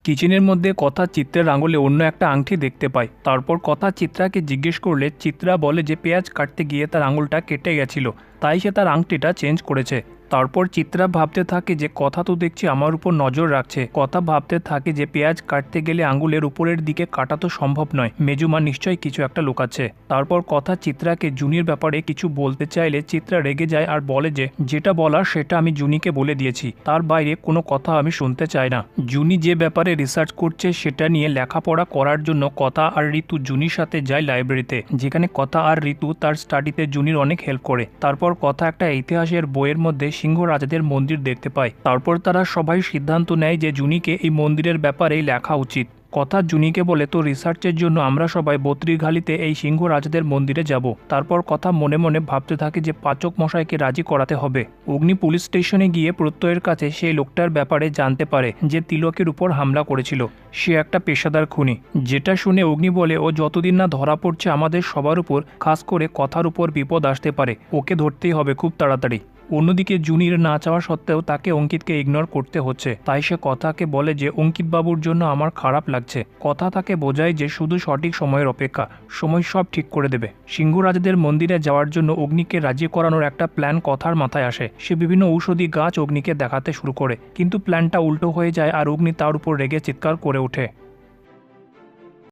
কিচেনের মধ্যে কথা চিত্রের আঙুলে অন্য একটা আংটি দেখতে পায়। তারপর কথা চিত্রাকে জিজ্ঞেস করলে চিত্রা বলে যে পেঁয়াজ কাটতে গিয়ে তার আঙুলটা কেটে গেছিল, তাই সে তার আংটিটা চেঞ্জ করেছে। তারপর চিত্রা ভাবতে থাকে যে কথা তো দেখছি আমার উপর নজর রাখছে। কথা ভাবতে থাকে যে পেঁয়াজ কাটতে গেলে আঙুলের উপরের দিকে কাটা তো সম্ভব নয়, মেজুমা নিশ্চয়ই কিছু একটা লুকাচ্ছে। তারপর কথা চিত্রাকে জুনির ব্যাপারে কিছু বলতে চাইলে চিত্রা রেগে যায় আর বলে যে যেটা বলার সেটা আমি জুনিকে বলে দিয়েছি, তার বাইরে কোনো কথা আমি শুনতে চাই না। জুনি যে ব্যাপারে রিসার্চ করছে সেটা নিয়ে লেখাপড়া করার জন্য কথা আর ঋতু জুনির সাথে যায় লাইব্রেরিতে, যেখানে কথা আর ঋতু তার স্টাডিতে জুনির অনেক হেল্প করে। তারপর কথা একটা ইতিহাসের বইয়ের মধ্যে সিংহ রাজাদের মন্দির দেখতে পায়। তারপর তারা সবাই সিদ্ধান্ত নেয় যে জুনিকে এই মন্দিরের ব্যাপারেই লেখা উচিত। কথা জুনিকে বলে তো রিসার্চের জন্য আমরা সবাই বদ্রীঘালিতে এই সিংহ রাজাদের মন্দিরে যাব। তারপর কথা মনে মনে ভাবতে থাকে যে পাচক মশাইকে রাজি করাতে হবে। অগ্নি পুলিশ স্টেশনে গিয়ে প্রত্যয়ের কাছে সেই লোকটার ব্যাপারে জানতে পারে যে তিলকের উপর হামলা করেছিল। সে একটা পেশাদার খুনি। যেটা শুনে অগ্নি বলে ও যতদিন না ধরা পড়ছে আমাদের সবার উপর, খাস করে কথার উপর বিপদ আসতে পারে, ওকে ধরতেই হবে খুব তাড়াতাড়ি। অন্যদিকে জুনির না চাওয়া সত্ত্বেও তাকে অঙ্কিতকে ইগনোর করতে হচ্ছে, তাই সে কথাকে বলে যে অঙ্কিত বাবুর জন্য আমার খারাপ লাগছে। কথা তাকে বোঝায় যে শুধু সঠিক সময়ের অপেক্ষা, সময় সব ঠিক করে দেবে। সিংহ রাজাদের মন্দিরে যাওয়ার জন্য অগ্নিকে রাজি করানোর একটা প্ল্যান কথার মাথায় আসে। সে বিভিন্ন ঔষধি গাছ অগ্নিকে দেখাতে শুরু করে, কিন্তু প্ল্যানটা উল্টো হয়ে যায় আর অগ্নি তার উপর রেগে চিৎকার করে ওঠে।